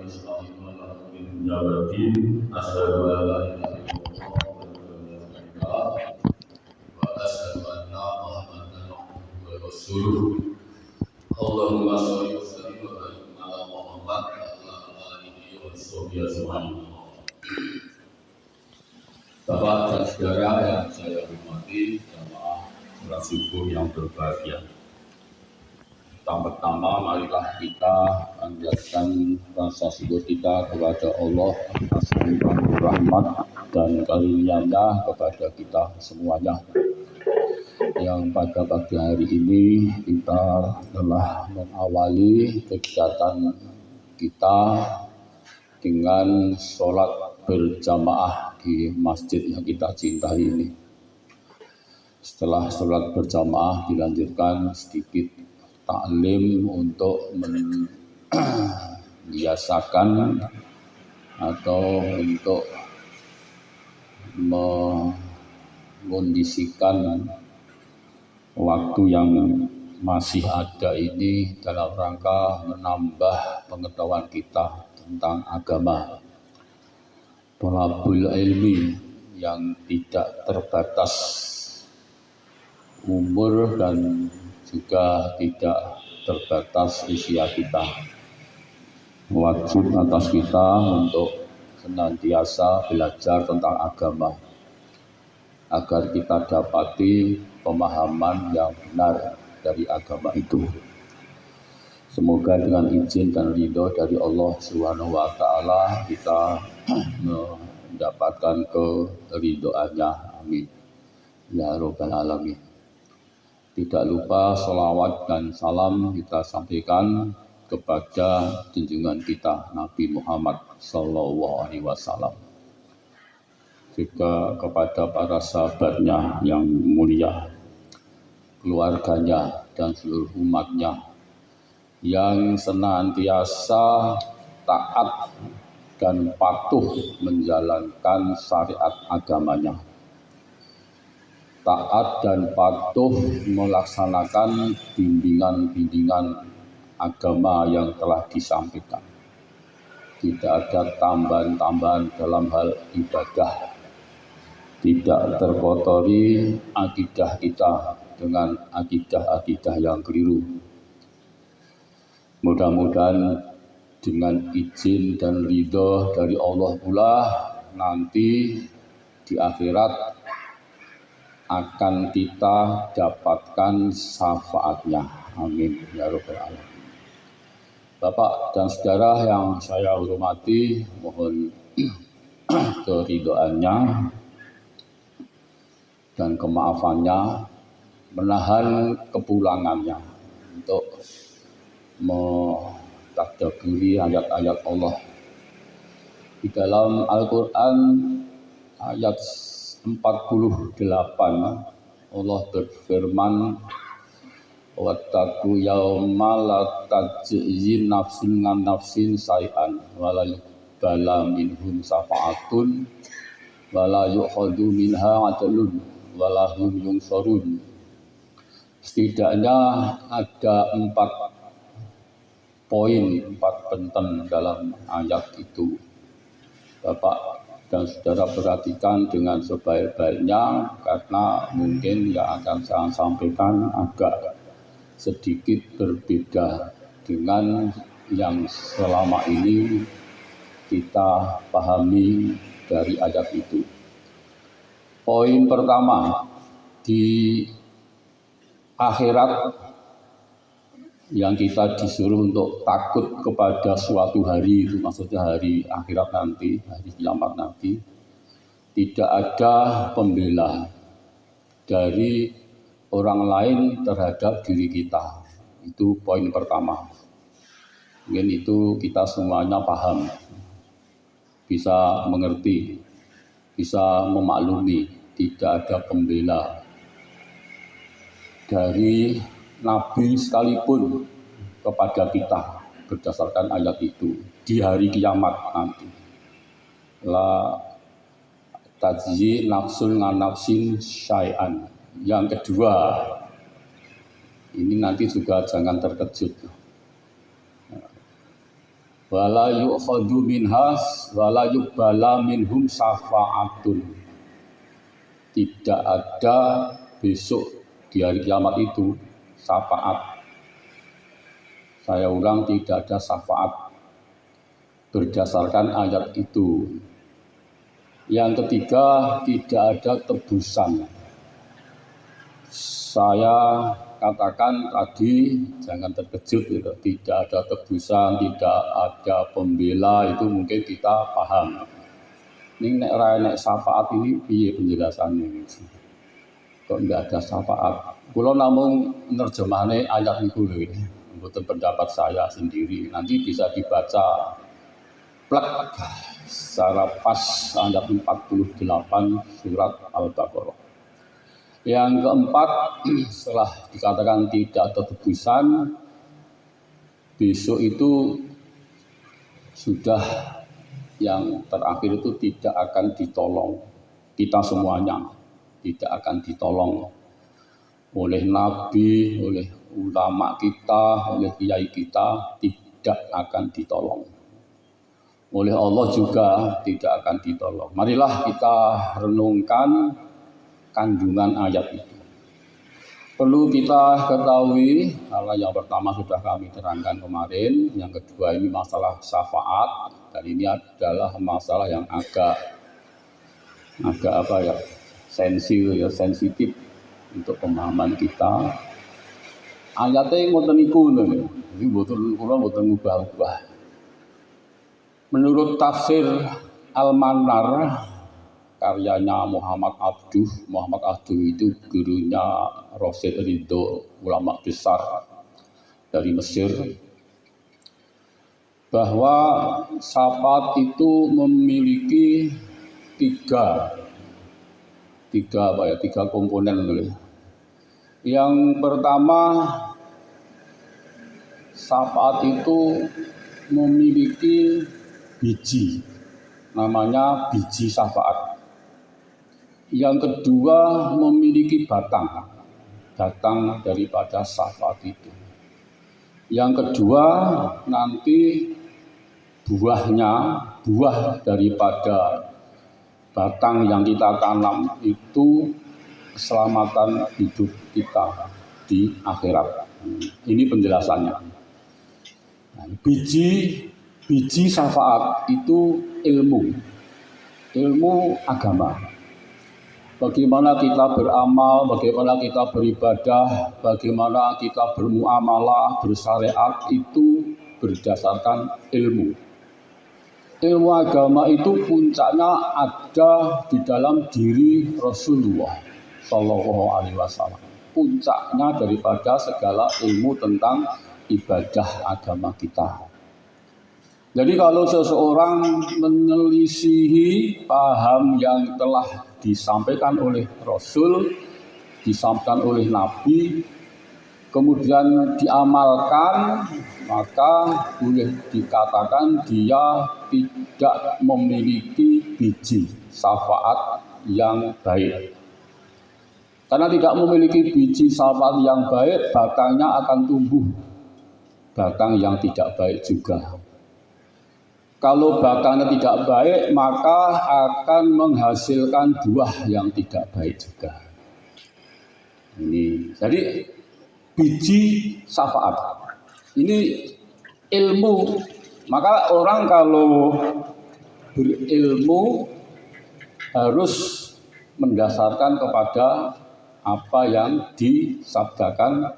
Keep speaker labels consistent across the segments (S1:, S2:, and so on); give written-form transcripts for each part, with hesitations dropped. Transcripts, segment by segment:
S1: من يوم الدين أشهد أن لا إله إلا الله وأشهد أن محمدا عبده ورسوله اللهم صل وسلم وبارك على محمد وعلى آله وصحبه أجمعين. Bapak dan saudara yang saya hormati, jamaah sholat subuh yang berbahagia. Pertama, marilah kita panjatkan rasa syukur kita kepada Allah atas rahmat dan karunia-Nya kepada kita semuanya. Yang pada pagi hari ini kita telah mengawali kegiatan kita dengan sholat berjamaah di masjid yang kita cintai ini. Setelah sholat berjamaah dilanjutkan sedikit taklim untuk membiasakan atau untuk mengondisikan waktu yang masih ada ini dalam rangka menambah pengetahuan kita tentang agama. Thalabul ilmi yang tidak terbatas umur dan juga tidak terbatas usia kita. Wajib atas kita untuk senantiasa belajar tentang agama agar kita dapati pemahaman yang benar dari agama itu. Semoga dengan izin dan ridho dari Allah Subhanahu wa taala kita mendapatkan keridhoannya. Amin. Ya Rabbal Alamin. Tidak lupa sholawat dan salam kita sampaikan kepada junjungan kita Nabi Muhammad SAW, juga kepada para sahabatnya yang mulia, keluarganya dan seluruh umatnya yang senantiasa taat dan patuh menjalankan syariat agamanya. Taat dan patuh melaksanakan bimbingan-bimbingan agama yang telah disampaikan. Tidak ada tambahan-tambahan dalam hal ibadah. Tidak terkotori akidah kita dengan akidah-akidah yang keliru. Mudah-mudahan dengan izin dan ridho dari Allah pula nanti di akhirat akan kita dapatkan syafaatnya. Amin ya Rabbal Alamin. Bapak dan saudara yang saya hormati, mohon keridhoannya dan kemaafannya, menahan kepulangannya untuk mentadabburi ayat-ayat Allah. Di dalam Al-Quran ayat 48 Allah berfirman, wattaqu yauma la tajzi nafsun an nafsin syai'an wa la yuqbala minhum syafa'atun wa la yu'khadhu minha 'adlun wa la hum yunsarun. Setidaknya ada 4 poin, 4 benten dalam ayat itu. Bapak dan saudara perhatikan dengan sebaik-baiknya, karena mungkin yang akan saya sampaikan agak sedikit berbeda dengan yang selama ini kita pahami dari ayat itu. Poin pertama, di akhirat yang kita disuruh untuk takut kepada suatu hari, itu maksudnya hari akhirat nanti, hari kiamat nanti, tidak ada pembela dari orang lain terhadap diri kita. Itu poin pertama. Mungkin itu kita semuanya paham, bisa mengerti, bisa memaklumi, tidak ada pembela dari Nabi sekalipun kepada kita berdasarkan ayat itu di hari kiamat nanti. La tajzi nafsun an nafsin syai'an. Yang kedua, ini nanti juga jangan terkejut. wala yu'khadhu minhas wala yuqbala minhum syafa'atun. Tidak ada besok di hari kiamat itu syafaat. Saya ulang, tidak ada syafaat berdasarkan ayat itu. Yang ketiga, tidak ada tebusan. Saya katakan tadi, jangan terkejut gitu. Tidak ada tebusan, tidak ada pembela, itu mungkin kita paham. Ini nek syafaat ini piye penjelasannya? Kok enggak ada syafaat? Kula namung nerjemahane ayat niku lho. Mboten pendapat saya sendiri. Nanti bisa dibaca plek secara pas ayat 48 surat Al-Baqarah. Yang keempat, setelah dikatakan tidak ada tebusan, besok itu sudah yang terakhir itu tidak akan ditolong. Kita semuanya tidak akan ditolong oleh Nabi, oleh ulama kita, oleh kiai kita, tidak akan ditolong. Oleh Allah juga tidak akan ditolong. Marilah kita renungkan kandungan ayat itu. Perlu kita ketahui, karena yang pertama sudah kami terangkan kemarin, yang kedua ini masalah syafaat, dan ini adalah masalah yang agak apa ya, sensitif untuk pemahaman kita. Ayatnya ngoten niku lho, iki mboten kula mboten ngubah-ubah. Menurut tafsir Al-Manar, karyanya Muhammad Abduh itu gurunya Rasyid Ridho, ulama besar dari Mesir, bahwa syafaat itu memiliki tiga komponen. Yang pertama, syafaat itu memiliki biji, namanya biji syafaat. Yang kedua, memiliki batang daripada syafaat itu. Yang kedua, nanti buah daripada batang yang kita tanam itu keselamatan hidup kita di akhirat. Ini penjelasannya. Nah, biji syafaat itu ilmu agama. Bagaimana kita beramal, bagaimana kita beribadah, bagaimana kita bermuamalah, bersyariat, itu berdasarkan ilmu. Ilmu agama itu puncaknya ada di dalam diri Rasulullah Shallallahu Alaihi Wasallam. Puncaknya daripada segala ilmu tentang ibadah agama kita. Jadi kalau seseorang menyelisihi paham yang telah disampaikan oleh Rasul, disampaikan oleh Nabi, kemudian diamalkan, maka boleh dikatakan dia tidak memiliki biji syafaat yang baik. Karena tidak memiliki biji syafaat yang baik, batangnya akan tumbuh batang yang tidak baik juga. Kalau batangnya tidak baik, maka akan menghasilkan buah yang tidak baik juga. Ini, jadi biji syafaat ini ilmu. Maka orang kalau berilmu harus mendasarkan kepada apa yang disabdakan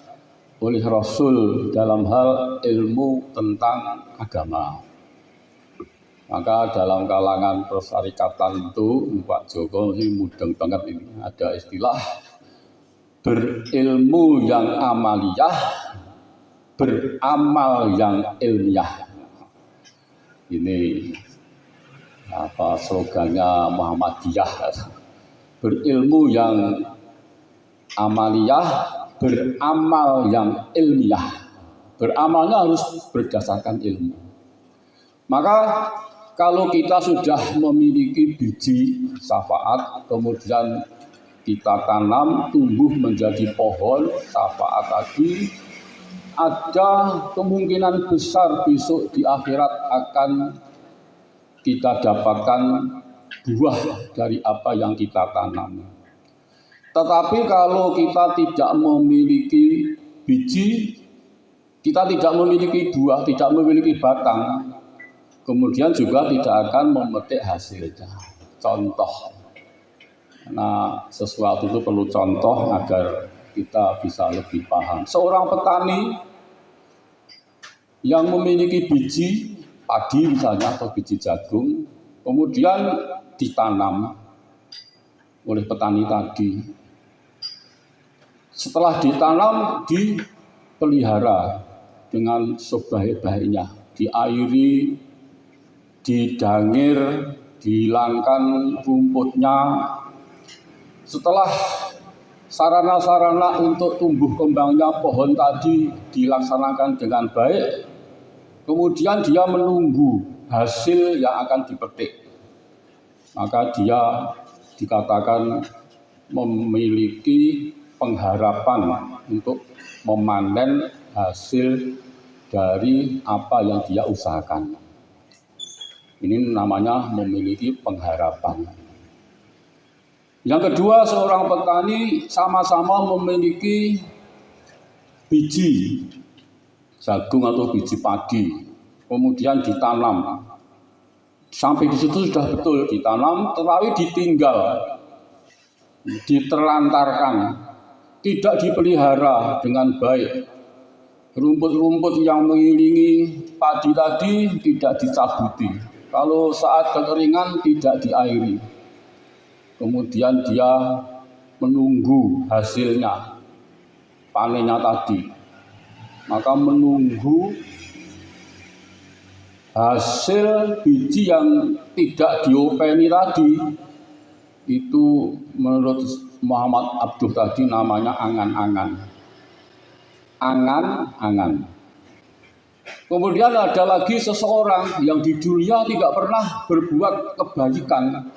S1: oleh Rasul dalam hal ilmu tentang agama. Maka dalam kalangan persyarikatan itu Pak Joko ini mudeng banget ini. Ada istilah berilmu yang amaliyah, beramal yang ilmiah. Ini apa slogannya Muhammadiyah. Berilmu yang amaliyah, beramal yang ilmiah. Beramalnya harus berdasarkan ilmu. Maka kalau kita sudah memiliki biji syafaat, kemudian kita tanam, tumbuh menjadi pohon syafaat tadi, ada kemungkinan besar besok di akhirat akan kita dapatkan buah dari apa yang kita tanam. Tetapi kalau kita tidak memiliki biji, kita tidak memiliki buah, tidak memiliki batang, kemudian juga tidak akan memetik hasilnya. Contoh. Nah, sesuatu itu perlu contoh agar kita bisa lebih paham. Seorang petani yang memiliki biji padi misalnya atau biji jagung, kemudian ditanam oleh petani tadi. Setelah ditanam, dipelihara dengan sebaik-baiknya, diairi, didangir, dihilangkan rumputnya. Setelah sarana-sarana untuk tumbuh kembangnya pohon tadi dilaksanakan dengan baik, kemudian dia menunggu hasil yang akan dipetik. Maka dia dikatakan memiliki pengharapan untuk memanen hasil dari apa yang dia usahakan. Ini namanya memiliki pengharapan. Yang kedua, seorang petani sama-sama memiliki biji jagung atau biji padi, kemudian ditanam. Sampai di situ sudah betul ditanam, tetapi ditinggal, diterlantarkan, tidak dipelihara dengan baik. Rumput-rumput yang mengelilingi padi tadi tidak dicabuti. Kalau saat kekeringan tidak diairi. Kemudian dia menunggu hasilnya, panennya tadi. Maka menunggu hasil biji yang tidak diopeni tadi, itu menurut Muhammad Abduh tadi namanya angan-angan. Angan-angan. Kemudian ada lagi seseorang yang di dunia tidak pernah berbuat kebaikan,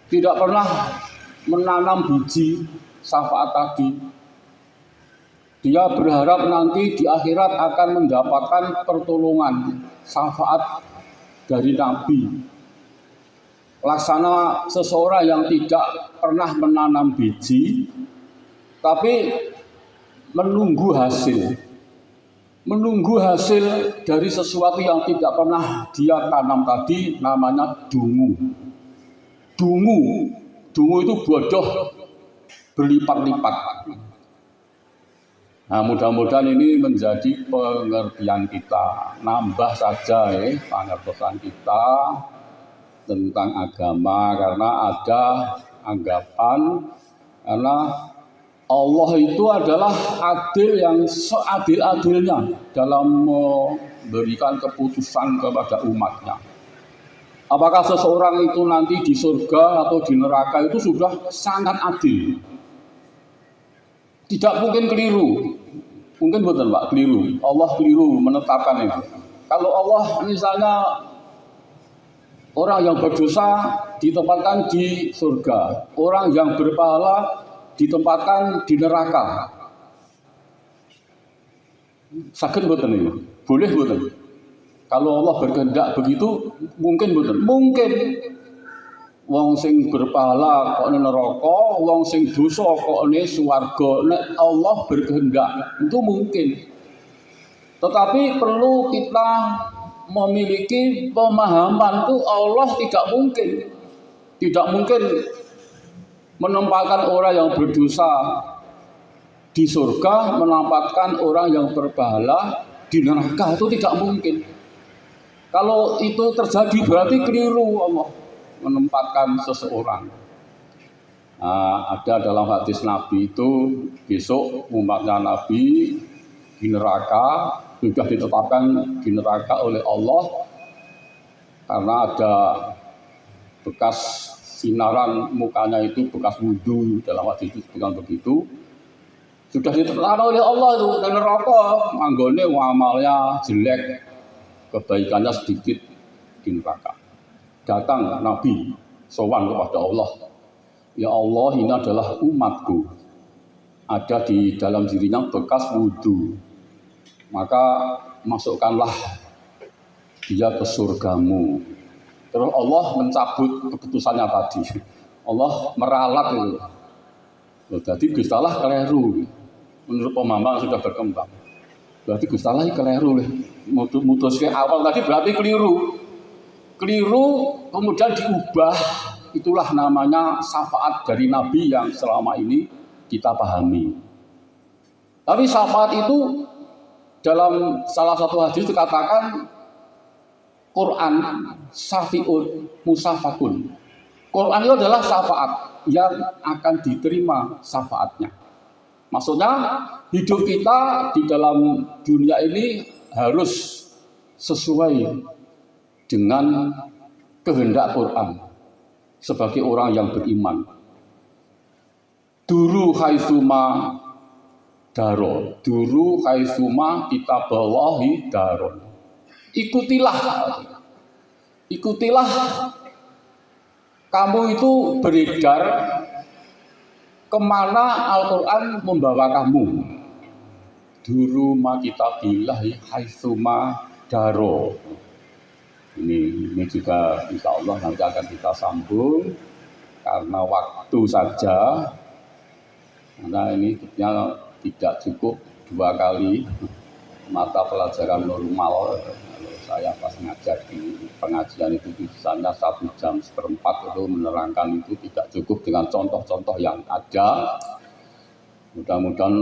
S1: tidak pernah menanam biji syafaat tadi. Dia berharap nanti di akhirat akan mendapatkan pertolongan, syafaat dari Nabi. Laksana seseorang yang tidak pernah menanam biji, tapi menunggu hasil. Menunggu hasil dari sesuatu yang tidak pernah dia tanam tadi namanya dungu. Dungu itu bodoh berlipat-lipat. Nah, mudah-mudahan ini menjadi pengertian kita, nambah saja pengertian kita tentang agama, karena ada anggapan karena Allah itu adalah adil yang seadil-adilnya dalam memberikan keputusan kepada umatnya. Apakah seseorang itu nanti di surga atau di neraka itu sudah sangat adil. Tidak mungkin keliru. Mungkin betul Pak, keliru. Allah keliru menetapkan itu. Kalau Allah misalnya orang yang berdosa ditempatkan di surga, orang yang berpahala ditempatkan di neraka. Sakit betul itu? Boleh betul? Kalau Allah berkehendak begitu, mungkin betul. Mungkin wong sing berpahala kok neraka, wong sing dosa kok swarga. Nek Allah berkehendak, itu mungkin. Tetapi perlu kita memiliki pemahaman itu Allah tidak mungkin menempatkan orang yang berdosa di surga, menempatkan orang yang berpahala di neraka, itu tidak mungkin. Kalau itu terjadi berarti keliru Allah menempatkan seseorang. Nah, ada dalam hadis Nabi itu besok umatnya Nabi di neraka, sudah ditetapkan di neraka oleh Allah karena ada bekas sinaran mukanya itu bekas wudhu, dalam hadis itu bukan begitu. Sudah ditetapkan oleh Allah itu di neraka, anggone amalnya jelek, kebaikannya sedikit di neraka. Datang Nabi sowan kepada Allah. Ya Allah, ini adalah umatku. Ada di dalam dirinya bekas wudhu. maka masukkanlah dia ke surgamu. Terus Allah mencabut keputusannya tadi. Allah meralat itu. Jadi Gusti Allah keliru. Menurut pemahaman sudah berkembang. Berarti Gusti Allah keliru. Mutusnya awal tadi berarti keliru. Keliru kemudian diubah. Itulah namanya syafaat dari Nabi yang selama ini kita pahami. Tapi syafaat itu dalam salah satu hadis dikatakan Quran syafi'un musafakun. Quran itu adalah syafaat yang akan diterima syafaatnya. Maksudnya hidup kita di dalam dunia ini harus sesuai dengan kehendak Quran sebagai orang yang beriman. Duru haitsuma daro, duru haitsuma kitaballahi daron. Ikutilah kamu itu beredar kemana Al-Quran membawa kamu. Duru ma kitabillahi haitsuma daro. Ini juga insya Allah nanti akan kita sambung karena waktu saja. Karena ini tidak cukup 2 kali mata pelajaran normal. Saya pas ngajar di pengajian itu biasanya 1 jam seperempat itu menerangkan itu tidak cukup dengan contoh-contoh yang ada. Mudah-mudahan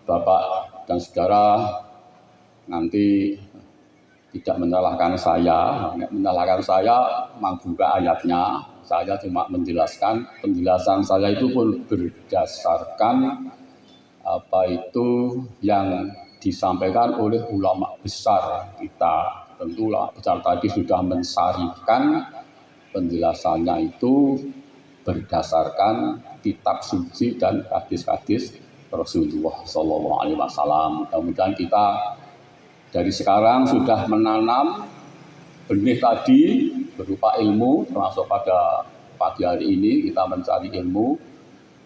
S1: Bapak dan Saudara nanti tidak menyalahkan saya. Menyalahkan saya membuka ayatnya. Saya cuma menjelaskan. Penjelasan saya itu pun berdasarkan apa itu yang disampaikan oleh ulama besar kita. Tentulah besar tadi sudah mensarikan penjelasannya itu berdasarkan kitab suci dan hadis-hadis Rasulullah SAW. Mudah-mudahan kita dari sekarang sudah menanam benih tadi berupa ilmu, termasuk pada pagi hari ini kita mencari ilmu,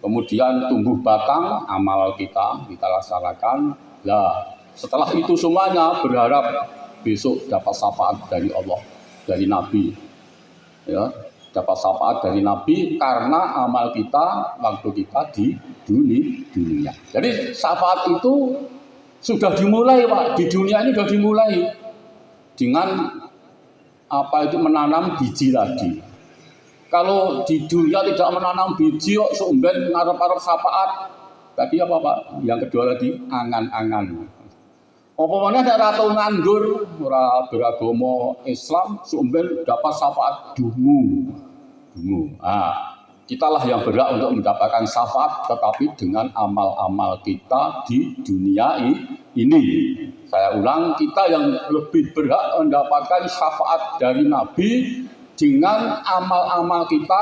S1: kemudian tumbuh batang amal kita laksanakan. Nah, setelah itu semuanya berharap besok dapat syafaat dari Allah, dari Nabi, ya, dapat syafaat dari Nabi karena amal kita waktu kita di dunia. Jadi syafaat itu sudah dimulai, Pak. Di dunia ini sudah dimulai dengan apa itu menanam biji tadi. Kalau di dunia tidak menanam biji, kok sumben ngarep-arep syafaat. Tadi apa, Pak? Yang kedua tadi angan-angan. Apa mana ada ratu nganggur, ora beragama Islam, sumben dapat syafaat dungu. Kitalah yang berhak untuk mendapatkan syafaat, tetapi dengan amal-amal kita di dunia ini. Saya ulang, kita yang lebih berhak mendapatkan syafaat dari Nabi dengan amal-amal kita